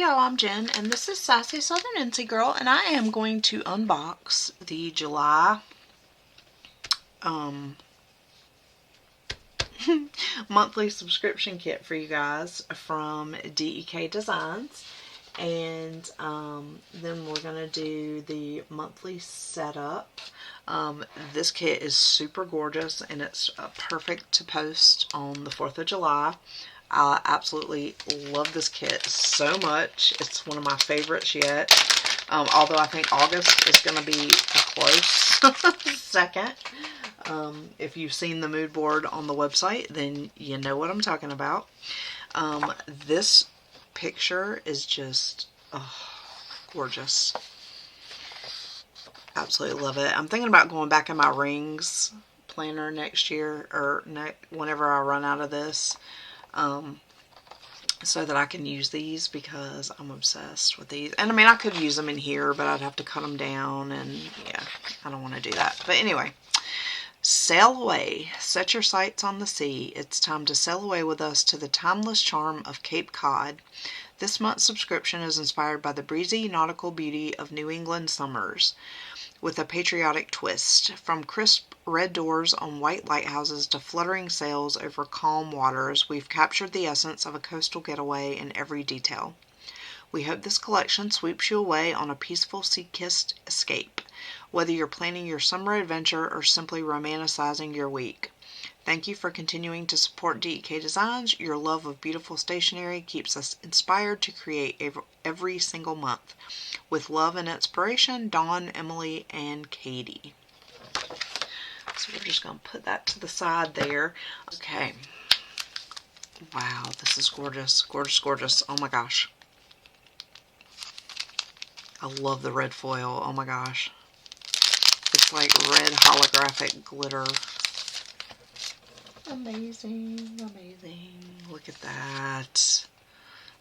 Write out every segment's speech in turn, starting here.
Hello, I'm Jen, and this is Sassy Southern NC Girl, and I am going to unbox the July monthly subscription kit for you guys from DEK Designs. And then we're going to do the monthly setup. This kit is super gorgeous, and it's perfect to post on the 4th of July. I absolutely love this kit so much. It's one of my favorites yet. Although I think August is going to be a close second. If you've seen the mood board on the website, then you know what I'm talking about. This picture is just gorgeous. Absolutely love it. I'm thinking about going back in my rings planner next year, or whenever I run out of this, so that I can use these, because I'm obsessed with these. And I mean, I could use them in here, but I'd have to cut them down, and yeah, I don't want to do that. But anyway, sail away. Set your sights on the sea. It's time to sail away with us to the timeless charm of Cape Cod. This month's subscription is inspired by the breezy nautical beauty of New England summers, with a patriotic twist. From crisp red doors on white lighthouses to fluttering sails over calm waters, we've captured the essence of a coastal getaway in every detail. We hope this collection sweeps you away on a peaceful, sea-kissed escape, whether you're planning your summer adventure or simply romanticizing your week. Thank you for continuing to support DEK Designs. Your love of beautiful stationery keeps us inspired to create every single month. With love and inspiration, Dawn, Emily, and Katie. So we're just going to put that to the side there. Okay. Wow, this is gorgeous. Gorgeous, gorgeous. Oh my gosh. I love the red foil. Oh my gosh. It's like red holographic glitter. Amazing, amazing. Look at that.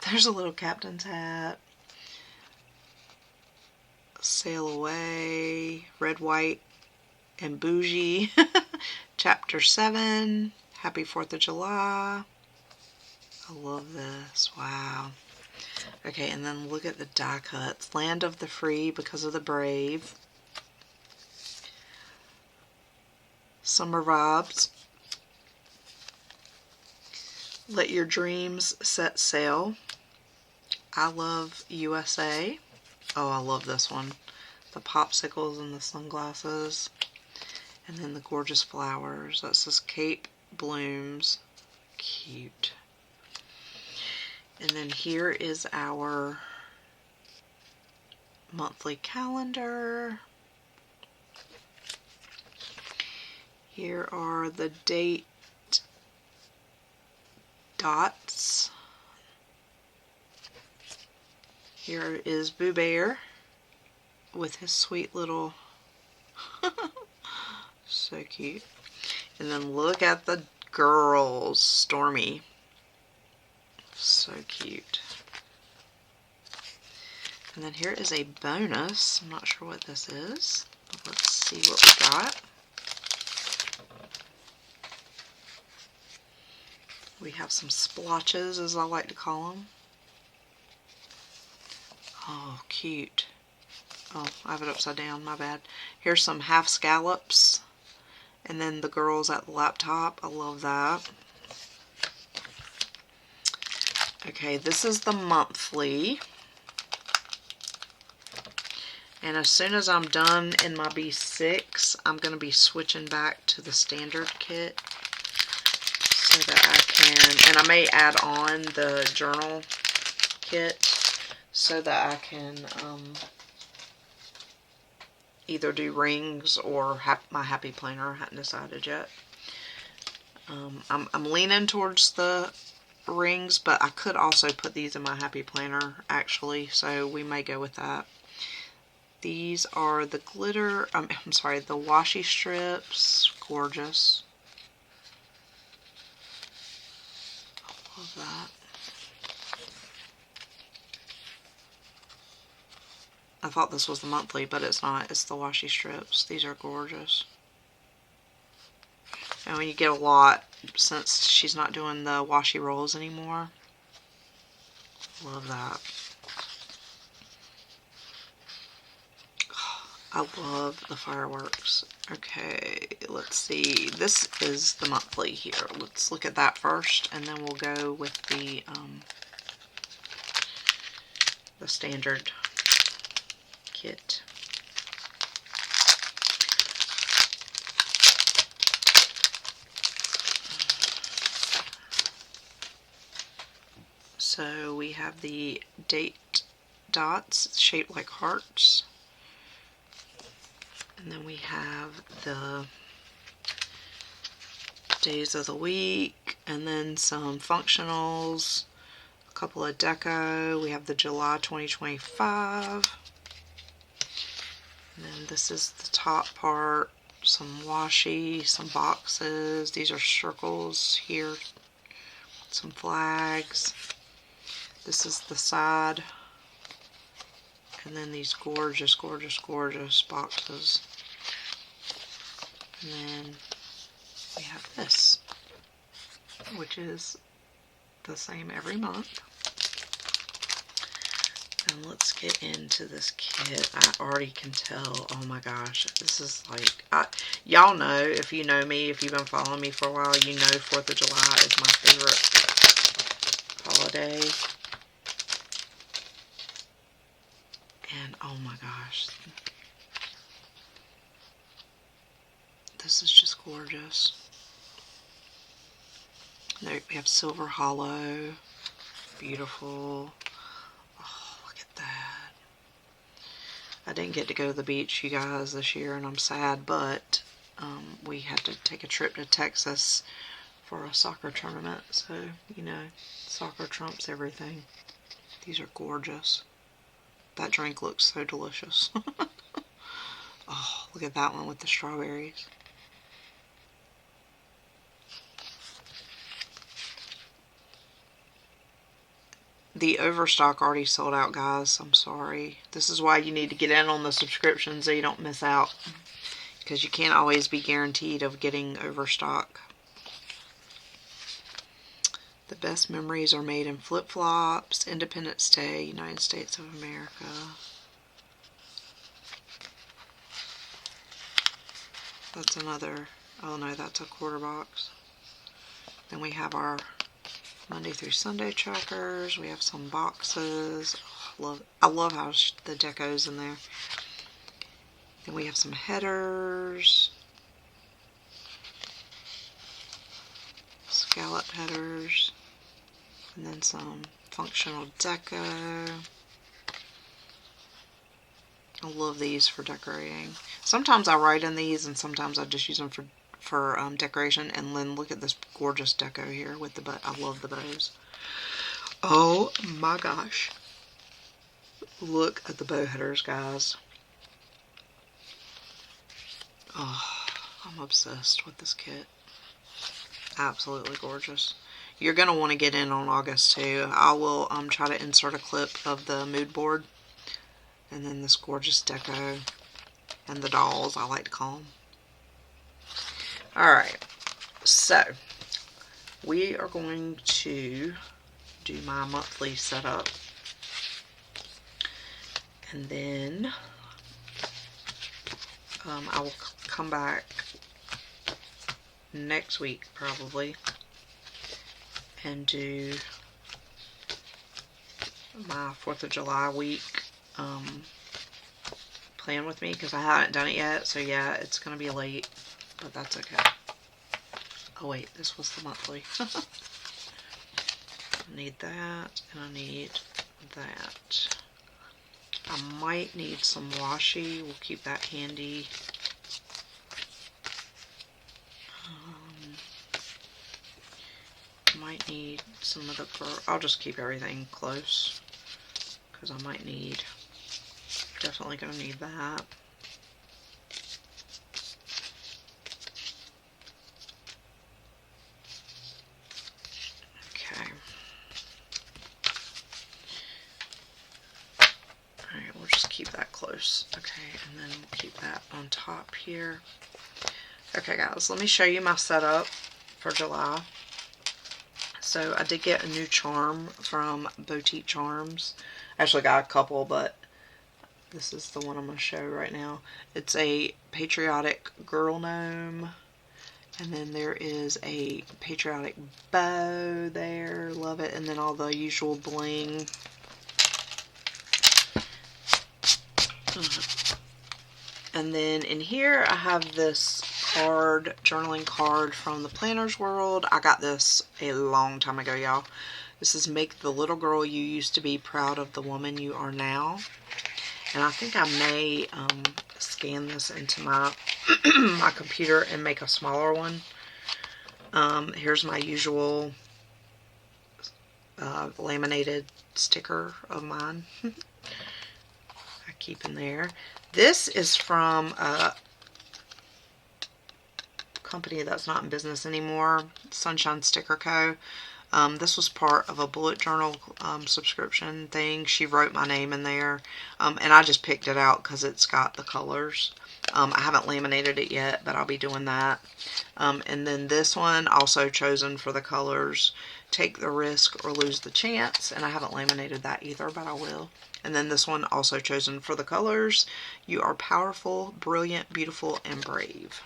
There's a little captain's hat. Sail away. Red, white, and bougie. Chapter 7. Happy 4th of July. I love this. Wow. Okay, and then look at the die cuts. Land of the free because of the brave. Summer vibes. Let your dreams set sail. I love USA. Oh, I love this one. The popsicles and the sunglasses. And then the gorgeous flowers. That says Cape Blooms. Cute. And then here is our monthly calendar. Here are the date dots. Here is Boo Bear with his sweet little so cute. And then look at the girls. Stormy. So cute. And then here is a bonus. I'm not sure what this is, but let's see what we got. We have some splotches, as I like to call them. Oh, cute. Oh, I have it upside down, my bad. Here's some half scallops. And then the girls at the laptop. I love that. Okay, this is the monthly. And as soon as I'm done in my B6, I'm going to be switching back to the standard kit, so that I can, and I may add on the journal kit, so that I can either do rings or my happy planner. I haven't decided yet. I'm leaning towards the rings, but I could also put these in my happy planner, actually, so we may go with that. These are the glitter, I'm sorry, the washi strips. Gorgeous. I love that. I thought this was the monthly, but it's not. It's the washi strips. These are gorgeous. And when you get a lot, since she's not doing the washi rolls anymore. Love that. I love the fireworks. Okay, let's see. This is the monthly here. Let's look at that first, and then we'll go with the standard kit. So we have the date dots shaped like hearts. And then we have the days of the week, and then some functionals, a couple of deco. We have the July 2025. And then this is the top part, some washi, some boxes. These are circles here, some flags. This is the side. And then these gorgeous, gorgeous, gorgeous boxes. And then we have this, which is the same every month. And let's get into this kit. I already can tell, oh my gosh, this is like, y'all know, if you know me, if you've been following me for a while, you know 4th of July is my favorite holiday. And oh my gosh, this is just gorgeous. There we have silver hollow, beautiful. Oh, look at that. I didn't get to go to the beach, you guys, this year, and I'm sad, but we had to take a trip to Texas for a soccer tournament, so, you know, soccer trumps everything. These are gorgeous. That drink looks so delicious. Oh, look at that one with the strawberries. The Overstock already sold out, guys. I'm sorry. This is why you need to get in on the subscription so you don't miss out. Because you can't always be guaranteed of getting Overstock. The best memories are made in flip-flops. Independence Day, United States of America. That's another, oh no, that's a quarter box. Then we have our Monday through Sunday trackers. We have some boxes. Oh, I love how the deco's in there. Then we have some headers. Scallop headers. And then some functional deco. I love these for decorating. Sometimes I write in these, and sometimes I just use them for decoration. And then look at this gorgeous deco here with the bow. I love the bows. Oh my gosh. Look at the bow headers, guys. Oh, I'm obsessed with this kit. Absolutely gorgeous. You're going to want to get in on August too. I will try to insert a clip of the mood board. And then this gorgeous deco. And the dolls, I like to call them. Alright. So, we are going to do my monthly setup. And then I will come back next week probably and do my 4th of July week plan with me, because I haven't done it yet. So yeah, it's going to be late, but that's okay. Oh wait, this was the monthly. I need that, and I need that. I might need some washi. We'll keep that handy. Might need some of the, I'll just keep everything close, because I might need, definitely going to need that. Okay. Alright, we'll just keep that close. Okay, and then we'll keep that on top here. Okay guys, let me show you my setup for July. So I did get a new charm from Boutique Charms. I actually got a couple, but This is the one I'm going to show right now. It's a patriotic girl gnome. And then there is a patriotic bow there. Love it. And then all the usual bling. And then in here I have this card, journaling card from the Planner's World. I got this a long time ago, y'all. This is Make the Little Girl You Used to Be Proud of the Woman You Are Now. And I think I may scan this into my my computer and make a smaller one. Here's my usual laminated sticker of mine. I keep in there. This is from a company that's not in business anymore, Sunshine Sticker Co. This was part of a bullet journal subscription thing. She wrote my name in there, and I just picked it out because it's got the colors. I haven't laminated it yet, but I'll be doing that. And then this one, also chosen for the colors, Take the Risk or Lose the Chance, and I haven't laminated that either, but I will. And then this one, also chosen for the colors, You Are Powerful, Brilliant, Beautiful, and Brave.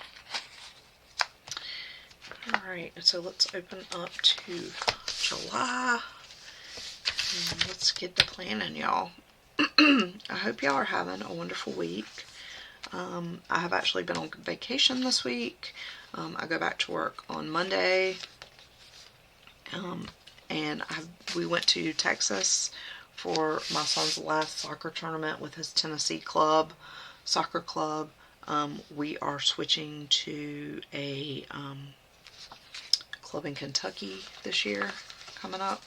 Alright, so let's open up to July. And let's get the planning, y'all. I hope y'all are having a wonderful week. I have actually been on vacation this week. I go back to work on Monday. And we went to Texas for my son's last soccer tournament with his Tennessee soccer club. We are switching to a club in Kentucky this year coming up.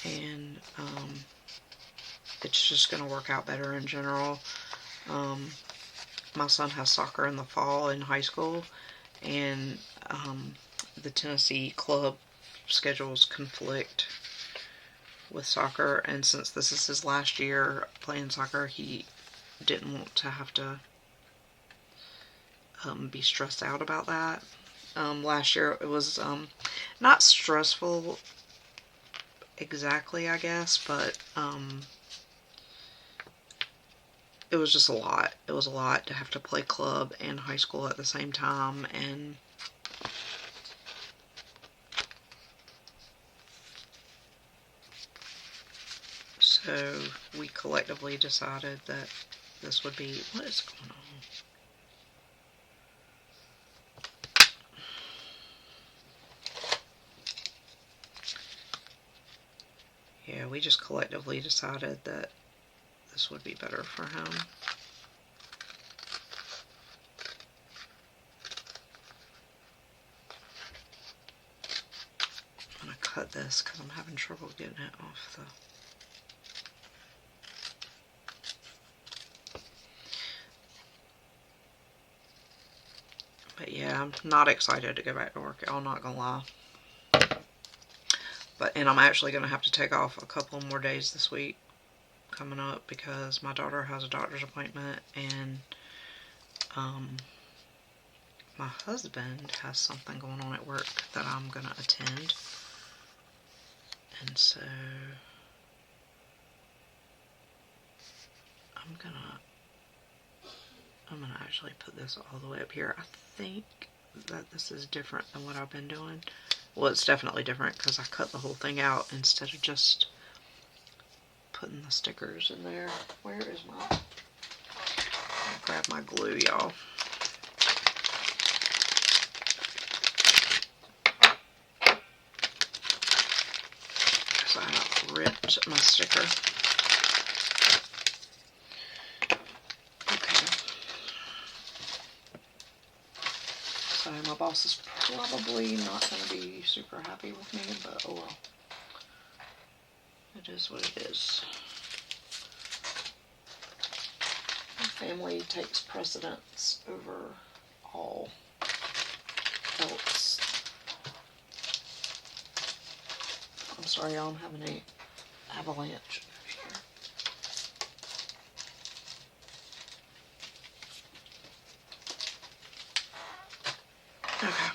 And it's just going to work out better in general. My son has soccer in the fall in high school, and the Tennessee club schedules conflict with soccer, and since this is his last year playing soccer, he didn't want to have to be stressed out about that. Last year it was not stressful exactly, I guess, but it was just a lot. It was a lot to have to play club and high school at the same time, and so we collectively decided that this would be... What is going on? Yeah, we just collectively decided that this would be better for him. I'm going to cut this because I'm having trouble getting it off the... But yeah, I'm not excited to go back to work, y'all, not gonna lie. And I'm actually gonna have to take off a couple more days this week coming up because my daughter has a doctor's appointment, and my husband has something going on at work that I'm gonna attend. And so I'm gonna actually put this all the way up here. I think that this is different than what I've been doing. Well, it's definitely different because I cut the whole thing out instead of just putting the stickers in there. Where is my... I'll grab my glue, y'all. Because I ripped my sticker. So my boss is probably not going to be super happy with me, but oh well. It is what it is. My family takes precedence over all else. I'm sorry, y'all, I'm having an avalanche over here. Okay.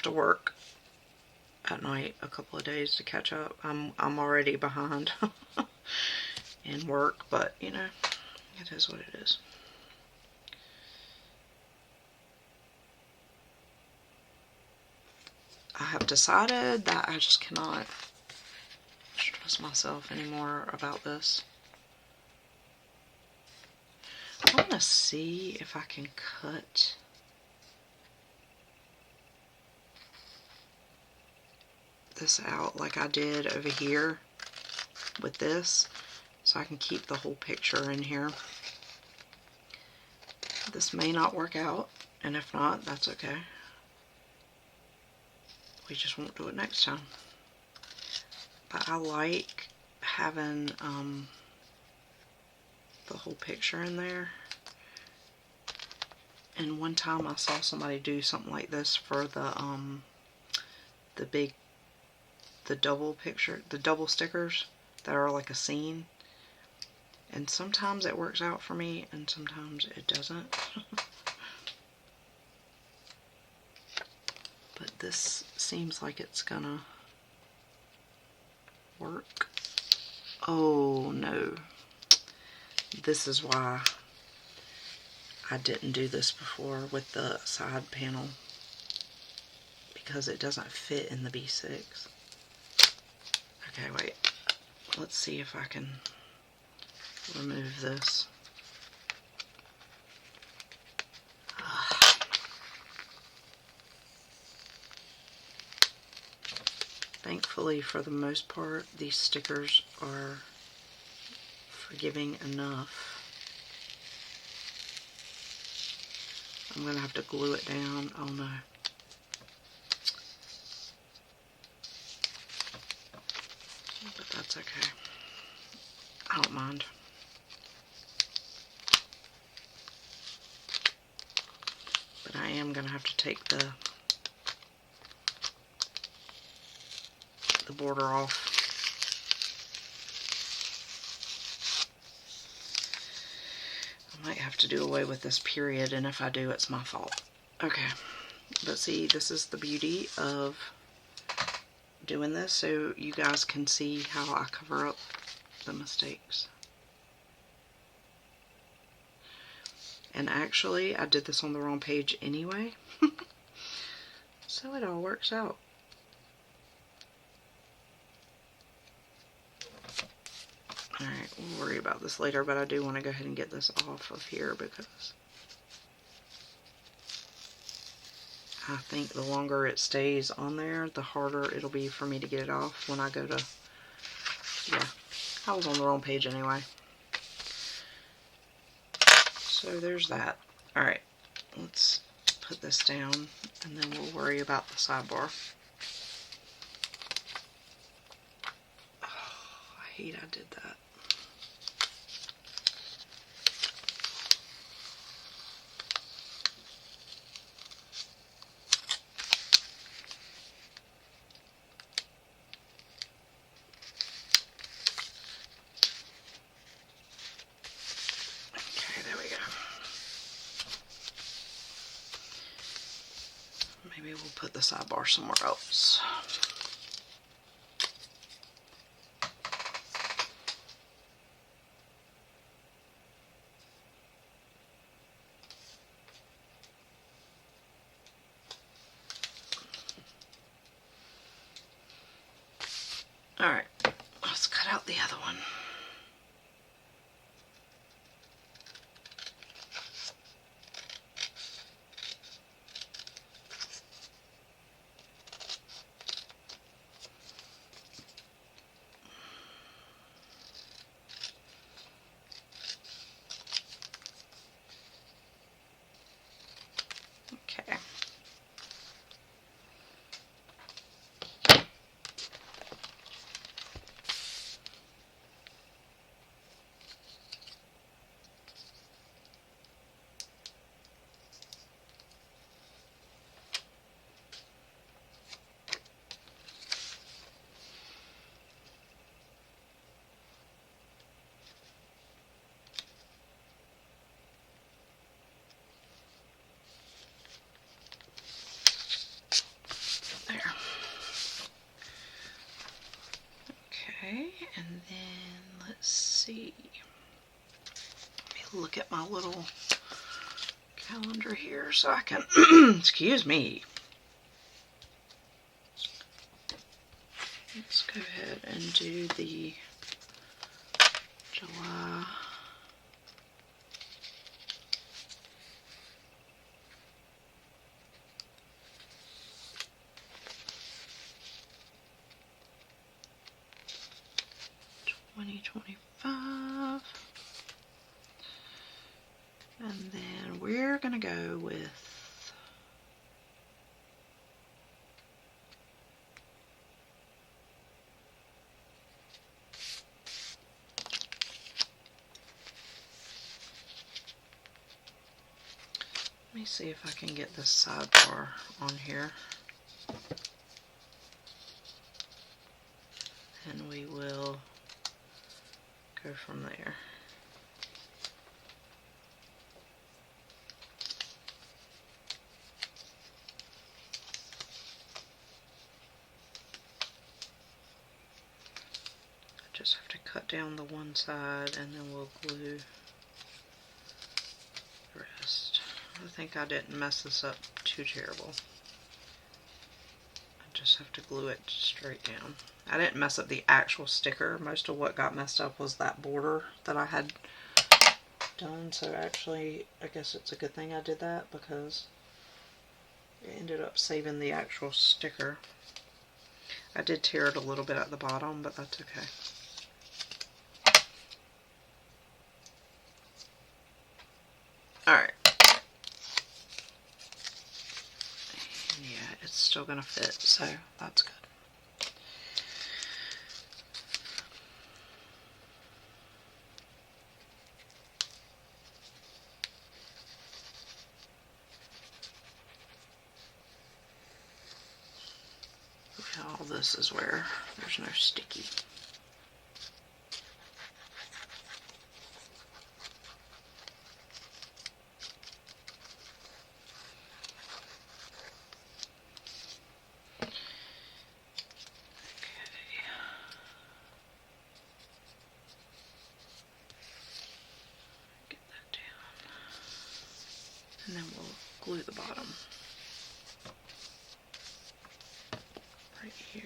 to work at night a couple of days to catch up. I'm already behind in work, but you know, it is what it is. I have decided that I just cannot stress myself anymore about this. I want to see if I can cut this out like I did over here with this, so I can keep the whole picture in here. This may not work out, and if not, that's okay. We just won't do it next time. But I like having the whole picture in there. And one time I saw somebody do something like this for the double picture, the double stickers that are like a scene. And sometimes it works out for me and sometimes it doesn't. But this seems like it's gonna work. Oh no. This is why I didn't do this before with the side panel, because it doesn't fit in the B6. Okay, wait. Let's see if I can remove this. Thankfully, for the most part, these stickers are forgiving enough. I'm going to have to glue it down. Oh no. But that's okay. I don't mind. But I am going to have to take the border off. I might have to do away with this period, and if I do, it's my fault. Okay, but see, this is the beauty of doing this, so you guys can see how I cover up the mistakes. And actually, I did this on the wrong page anyway, so it all works out. Alright, we'll worry about this later, but I do want to go ahead and get this off of here because I think the longer it stays on there, the harder it'll be for me to get it off when I go to, yeah, I was on the wrong page anyway. So there's that. Alright, let's put this down and then we'll worry about the sidebar. Oh, I hate I did that. Maybe we'll put the sidebar somewhere else. Alright, let's cut out the other one. look at my little calendar here so I can, excuse me. Let's go ahead and do the July. $20.25, and then we're gonna go with let me see if I can get this sidebar on here, and we will go from there. I just have to cut down the one side and then we'll glue the rest. I think I didn't mess this up too terrible. I just have to glue it straight down. I didn't mess up the actual sticker. Most of what got messed up was that border that I had done. So actually, I guess it's a good thing I did that because it ended up saving the actual sticker. I did tear it a little bit at the bottom, but that's okay. Alright. Yeah, it's still gonna fit, so that's good. All this is where there's no sticky. And then we'll glue the bottom right here.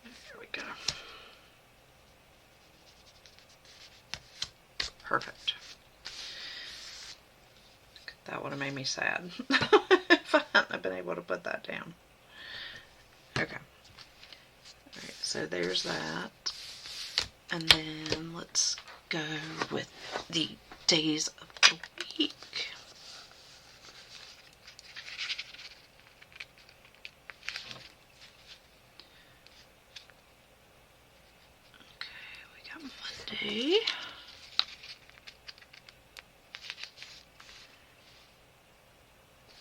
There we go. Perfect. That would have made me sad if I hadn't been able to put that down. Okay. Alright, so there's that. And then let's go with the days of the week. Okay, we got Monday.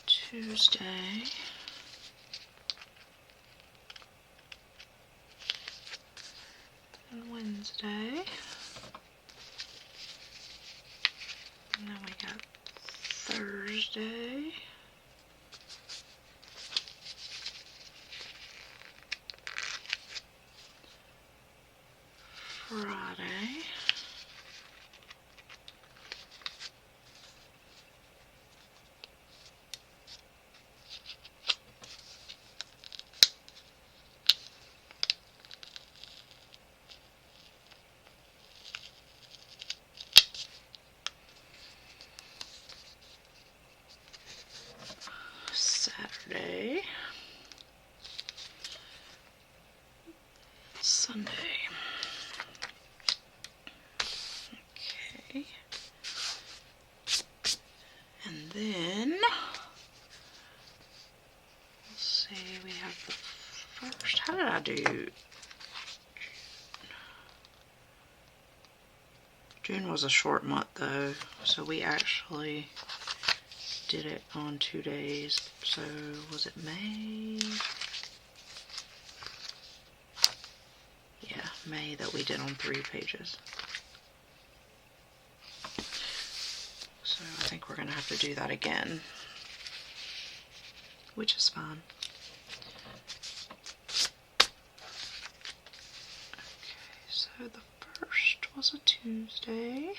Tuesday. And Wednesday. And then we got Thursday. Friday. Saturday, Sunday. Okay. And then, let's see, we have the first, how did I do? June was a short month though, so we actually did it on 2 days. So was it May? Yeah, May that we did on 3 pages. So I think we're gonna have to do that again, which is fine. Okay, so the first was a Tuesday.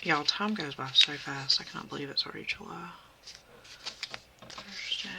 Y'all, time goes by so fast. I cannot believe it's already July. Thursday.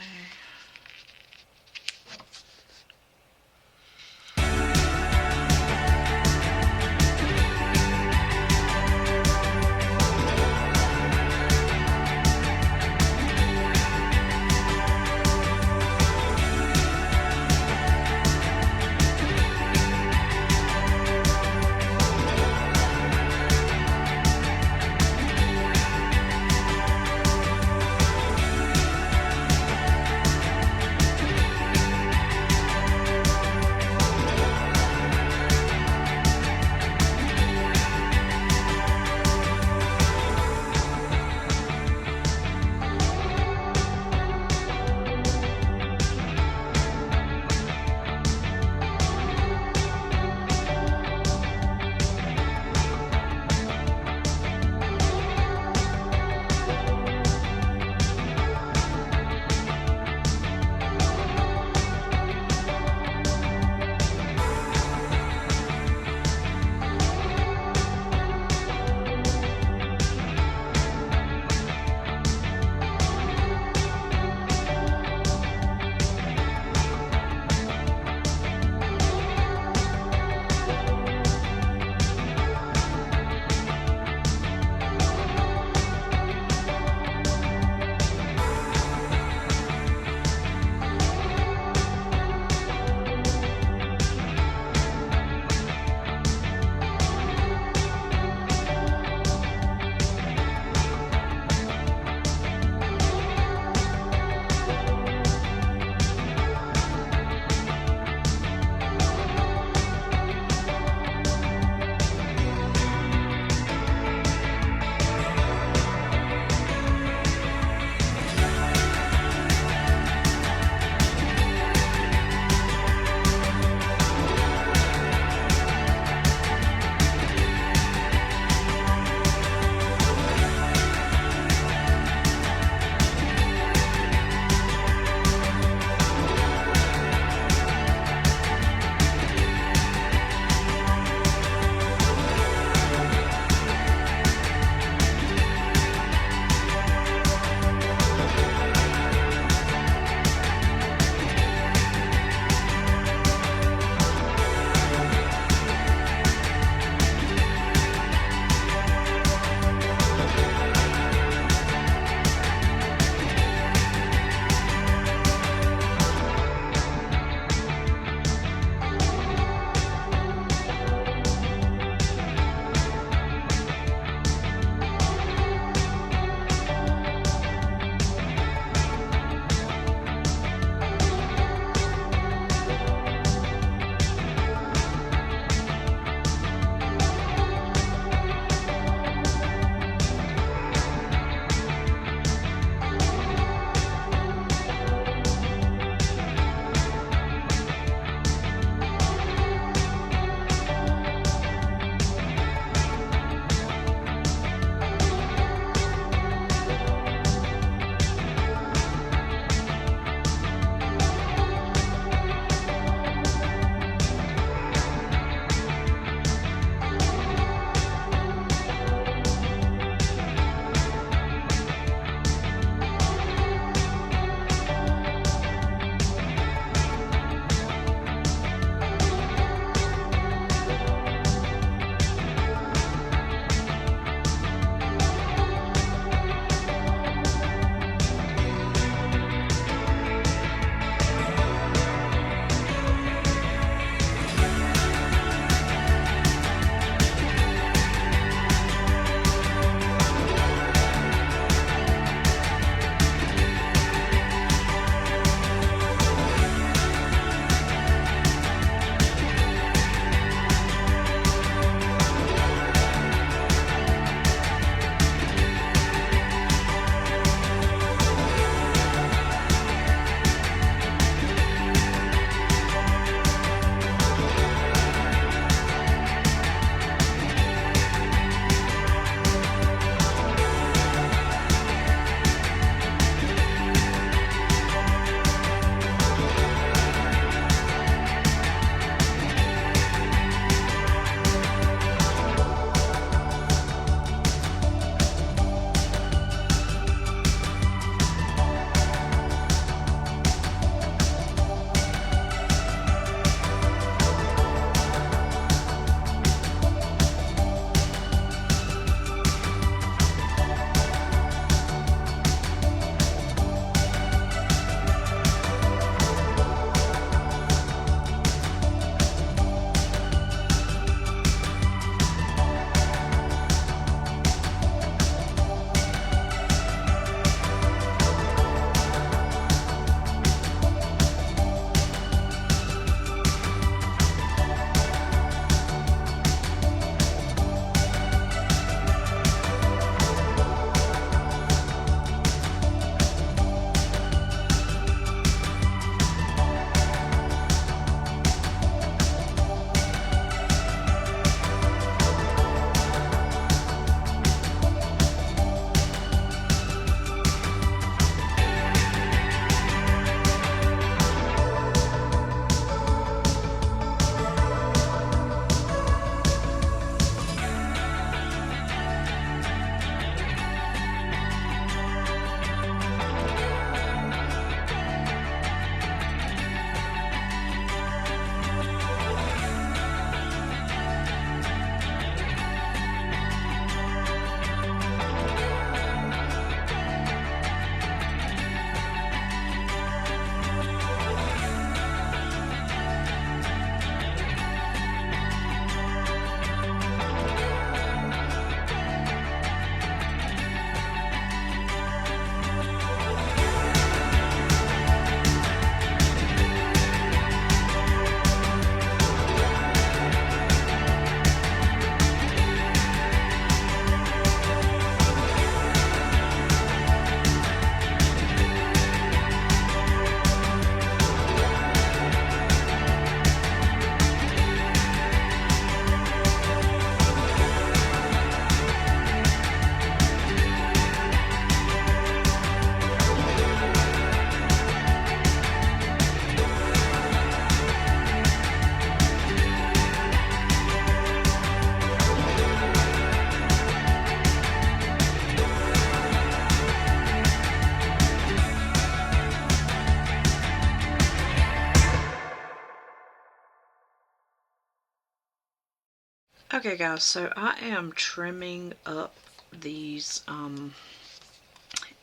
Okay guys, so I am trimming up these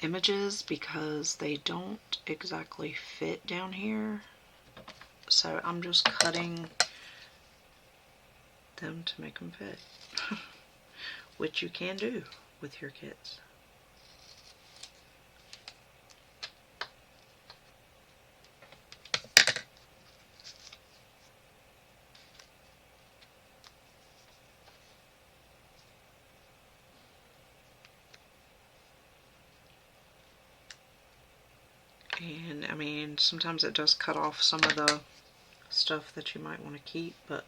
images because they don't exactly fit down here. So I'm just cutting them to make them fit, which you can do with your kits. And I mean, sometimes it does cut off some of the stuff that you might want to keep, but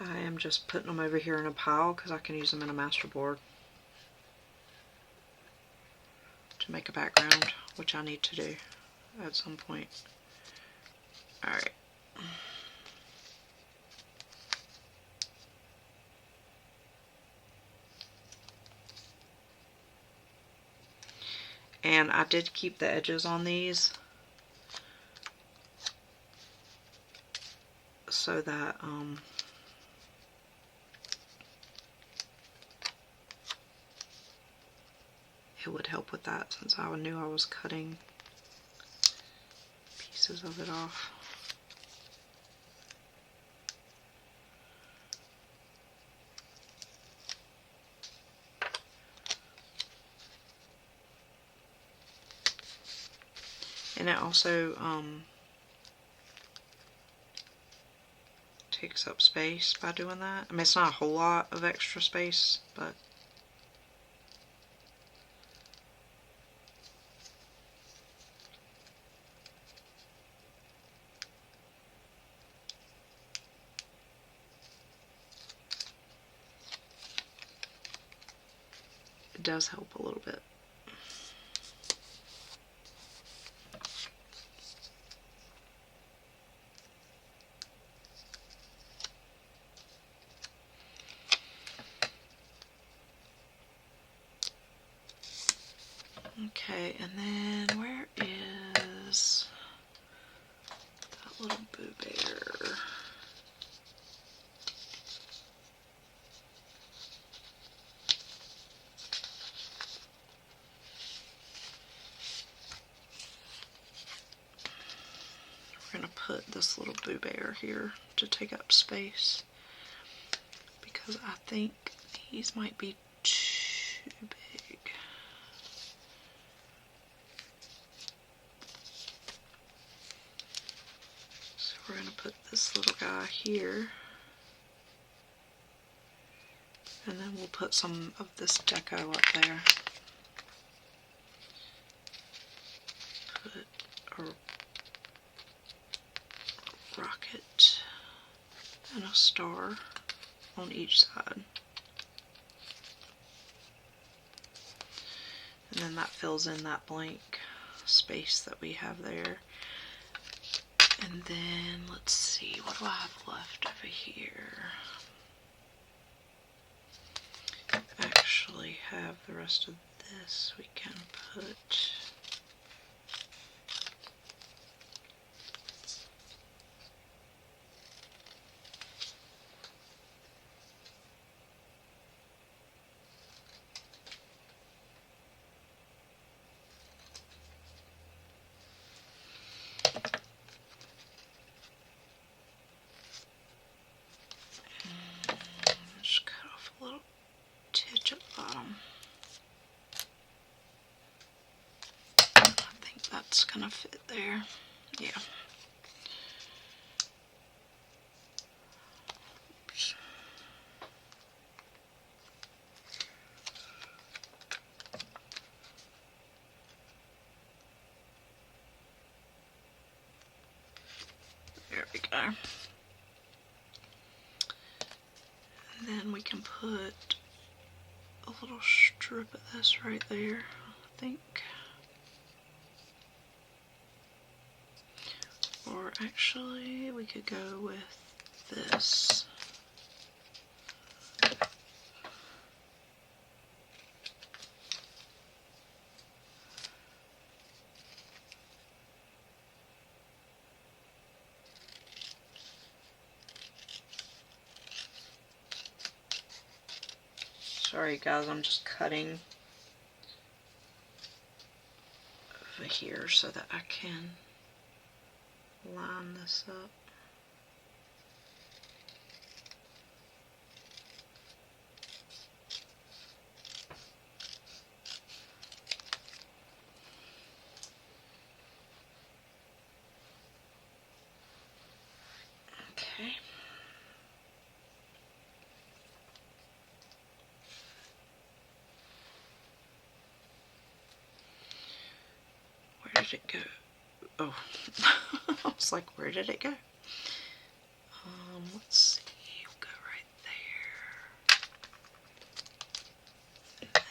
I am just putting them over here in a pile because I can use them in a master board to make a background, which I need to do at some point. Alright. And I did keep the edges on these so that it would help with that, since I knew I was cutting pieces of it off. And it also takes up space by doing that. I mean, it's not a whole lot of extra space, but it does help a little bit. Okay, and then where is that little Boo Bear? We're going to put this little Boo Bear here to take up space because I think these might be too big. So we're going to put this little guy here, and then we'll put some of this deco up there. Put a rocket and a star on each side. And then that fills in that blank space that we have there. And then let's see, what do I have left over here? Actually have the rest of this we can put. Just cut off a little titch at the bottom. I think that's gonna fit there. Yeah. Oops. There we go. And then we can put a little strip of this right there, I think. Or actually, we could go with this. Sorry guys, I'm just cutting over here so that I can line this up. Okay. Where did it go? Oh, I was like, where did it go? Let's see. We'll go right there. And then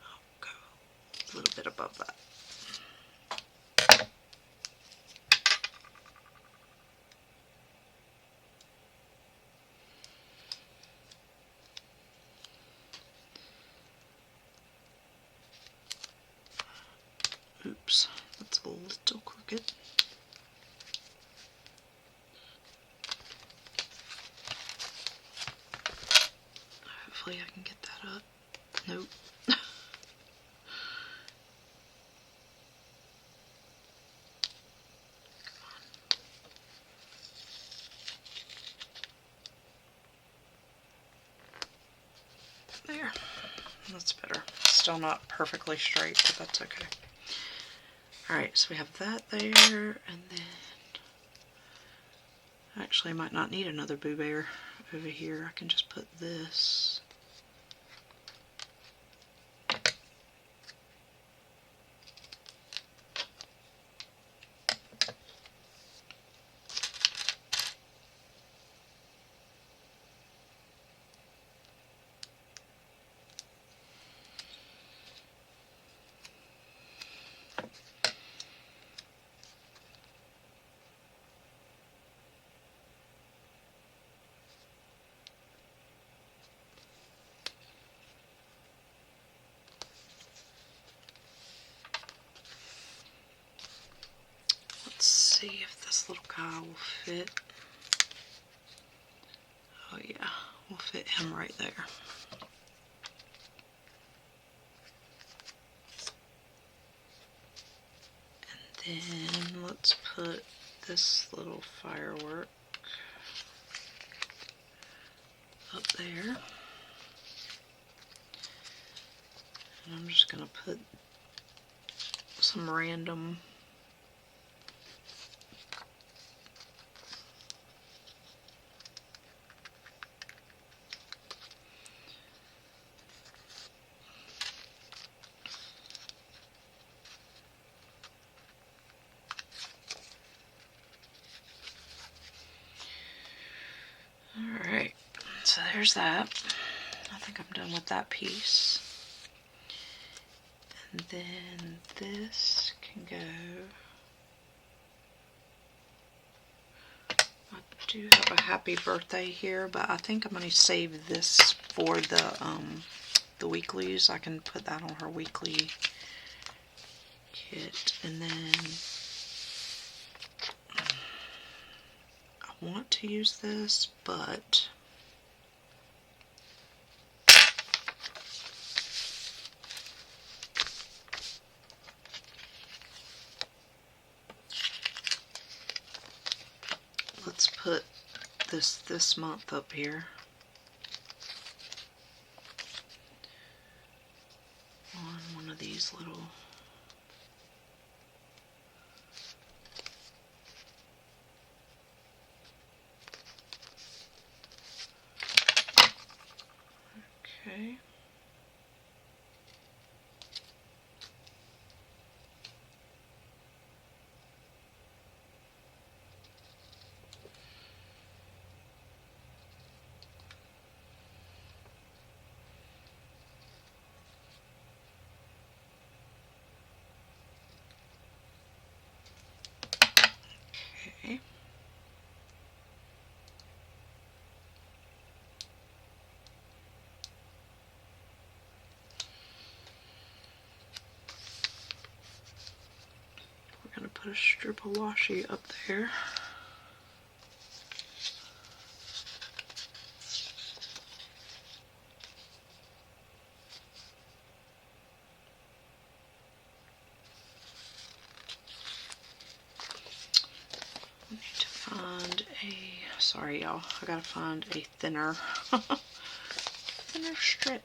I'll go a little bit above that. Oops, that's a little crooked. Hopefully I can get that up. Nope. There. That's better. Still not perfectly straight, but that's okay. Alright, so we have that there, and then actually I might not need another Boo Bear over here. I can just put this. See if this little guy will fit. Oh yeah, we'll fit him right there. And then let's put this little firework up there. And I'm just gonna put some random Alright, so there's that. I think I'm done with that piece. And then this can go. I do have a happy birthday here, but I think I'm going to save this for the weeklies. I can put that on her weekly kit. And then I want to use this, but let's put this month up here on one of these little okay. Okay. We're going to put a strip of washi up there. sorry y'all, I gotta find a thinner, thinner strip.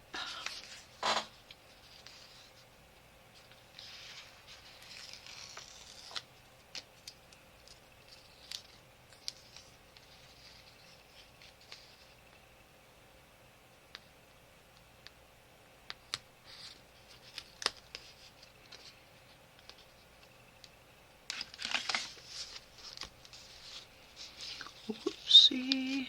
Whoopsie.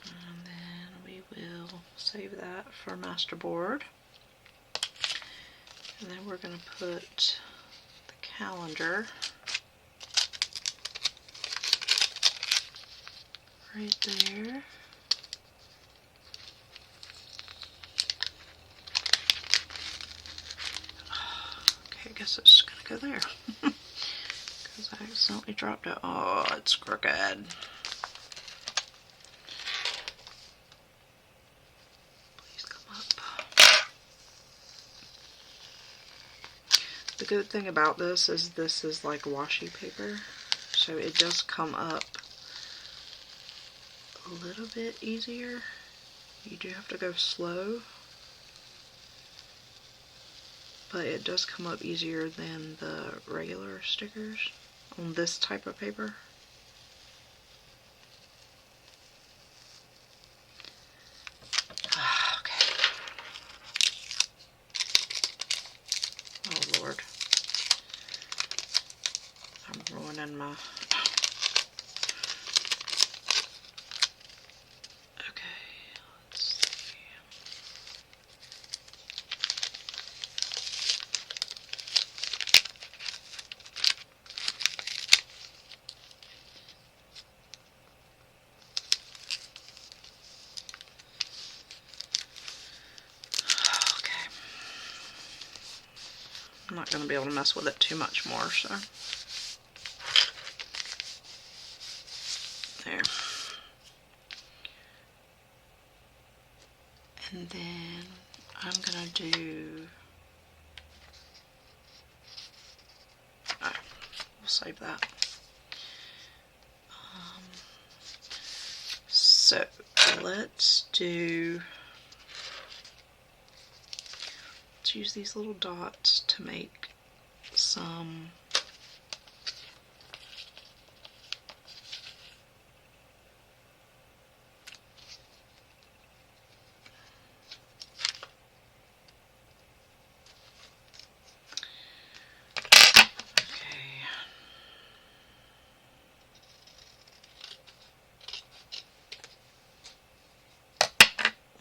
And then we will save that for masterboard. And then we're going to put the calendar right there. Okay, I guess it's going to go there. Because I accidentally dropped it. Oh, it's crooked. Please come up. The good thing about this is like washi paper. So it does come up a little bit easier. You do have to go slow. But it does come up easier than the regular stickers on this type of paper. Okay. Oh Lord. I'm ruining my... I'm not going to be able to mess with it too much more, so. There. And then I'm going to do... Alright, we'll save that. So, let's use these little dots to make some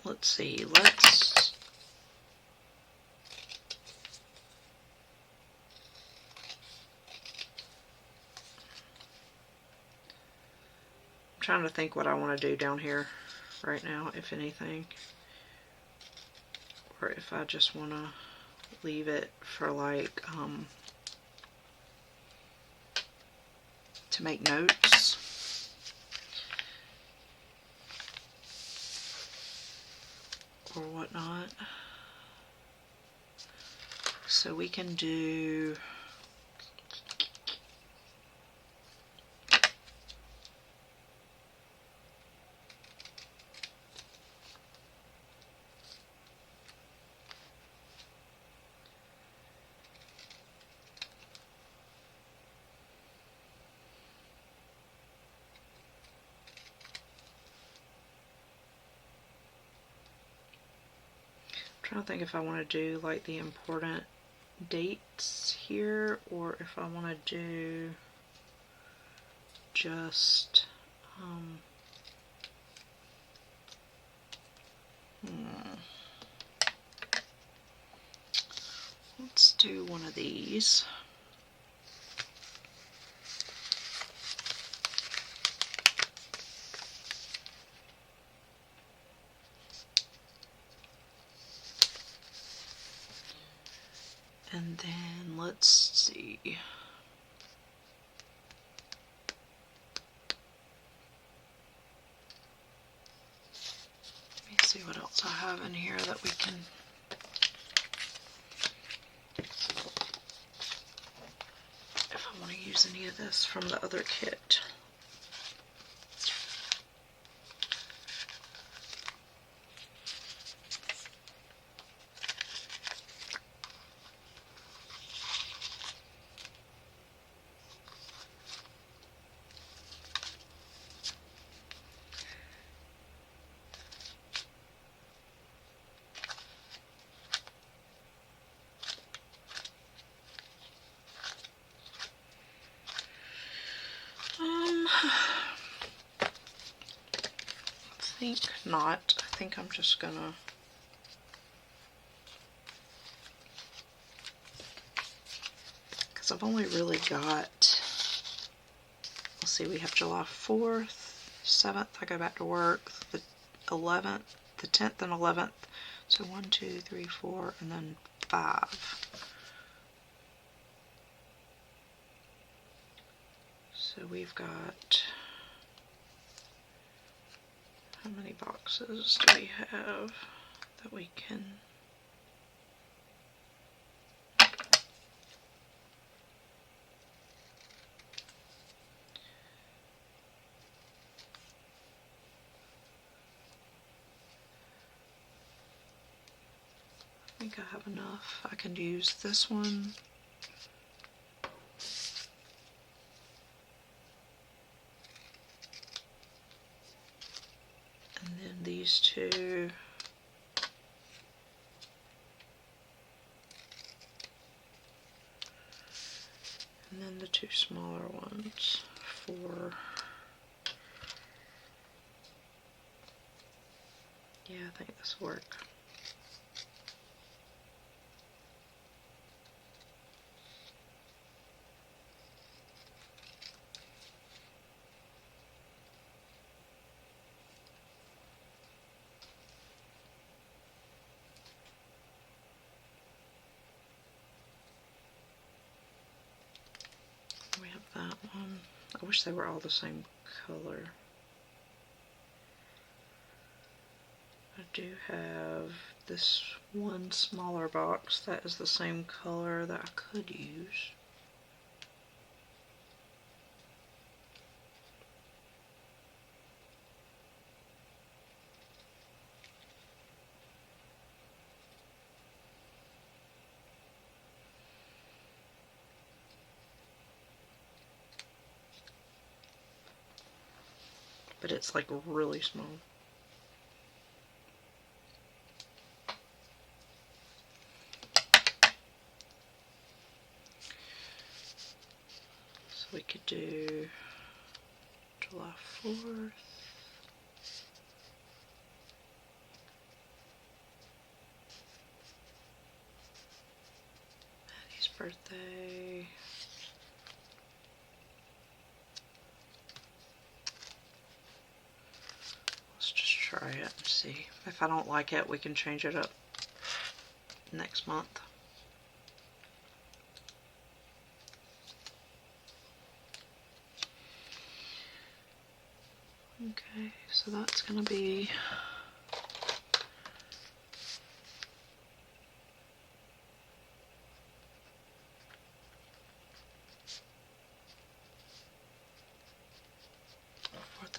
let's see, I'm trying to think what I want to do down here right now, if anything. Or if I just want to leave it for like, to make notes. Or whatnot. So we can do... I'm trying to think if I want to do like the important dates here, or if I want to do just let's do one of these. And then let's see. Let me see what else I have in here that we can want to use any of this from the other kit. I think not. I think I'm just gonna because I've only really got, let's see, we have July 4th, 7th, I go back to work, the 11th, the 10th and 11th, so 1, 2, 3, 4, and then 5. So we've got, how many boxes do we have that we can, I think I have enough. I can use this one. And then these two. And then the two smaller ones for, yeah, I think this will work. We have that one. I wish they were all the same color. I do have this one smaller box that is the same color that I could use. But it's like really small. So we could do July 4th. Maddie's birthday. Let's just try it and see. If I don't like it, we can change it up next month. Okay, so that's going to be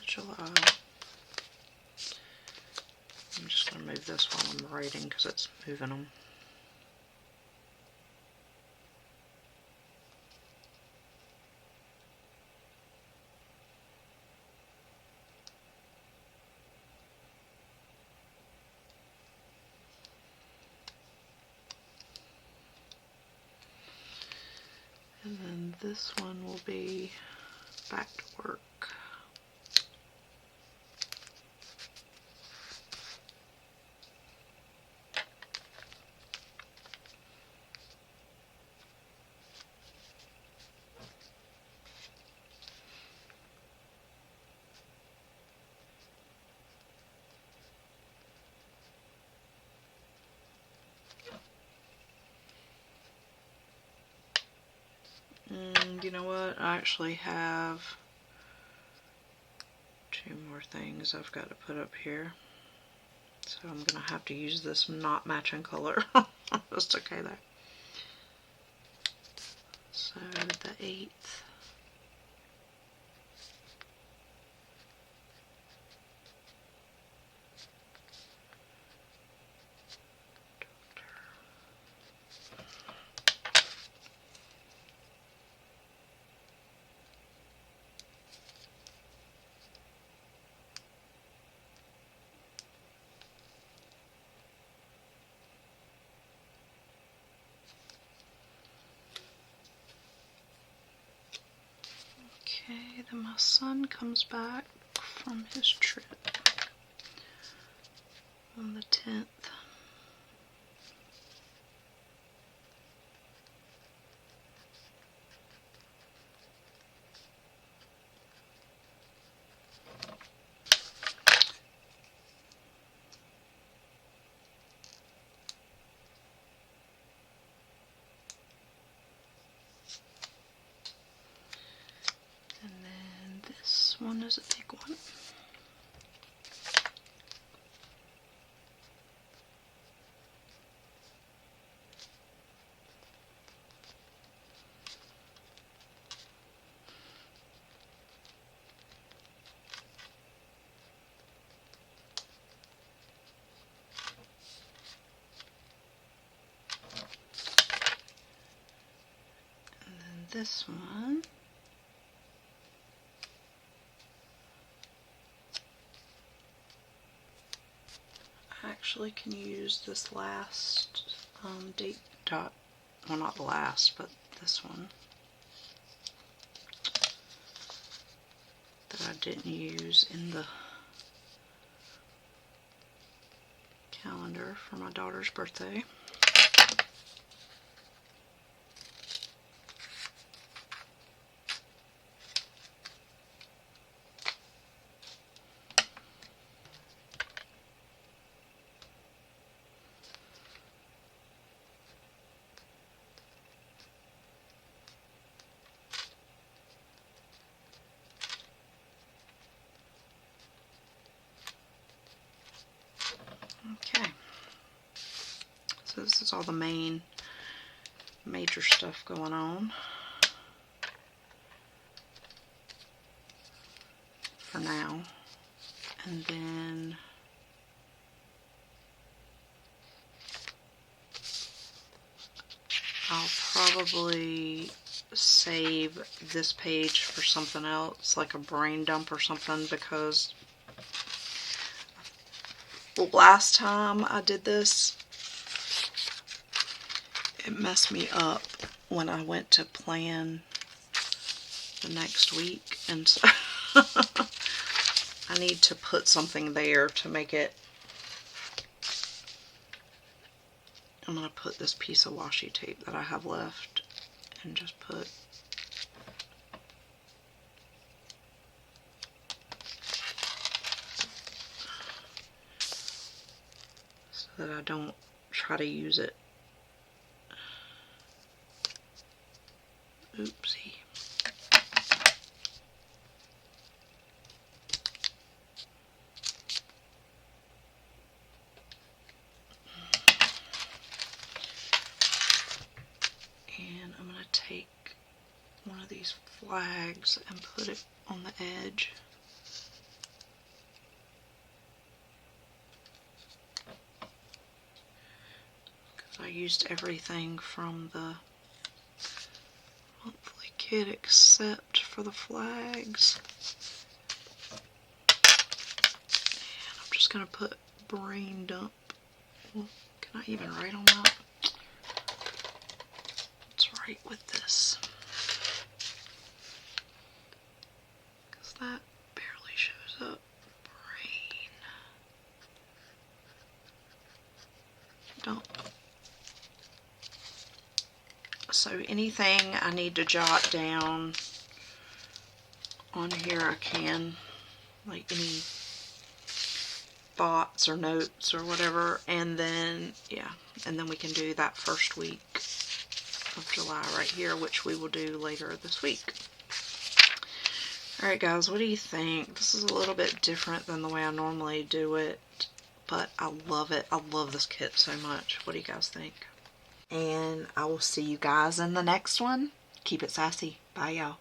July. I'm just going to move this while I'm writing because it's moving them. And then this one will be back to work. You know what? I actually have 2 more things I've got to put up here. So I'm going to have to use this not matching color. That's okay though. So So the 8th. Okay, then my son comes back from his trip on the 10th. And then this one is a big one. And then this one. I actually can use this last date dot, well, not the last, but this one that I didn't use in the calendar for my daughter's birthday. Okay, so this is all the major stuff going on for now. And then I'll probably save this page for something else, like a brain dump or something, because last time I did this, it messed me up when I went to plan the next week, and so I need to put something there to make it. I'm going to put this piece of washi tape that I have left and just put so that I don't try to use it. Oopsie. And I'm going to take one of these flags and put it on the edge. Because I used everything from the monthly kit except for the flags. And I'm just going to put brain dump. Well, can I even write on that? Let's write with this. Because that barely shows up. Brain dump. So anything I need to jot down on here I can, like any thoughts or notes or whatever, and then and then we can do that first week of July right here, which we will do later this week. Alright guys, what do you think? This is a little bit different than the way I normally do it, but I love it. I love this kit so much. What do you guys think? And I will see you guys in the next one. Keep it sassy. Bye, y'all.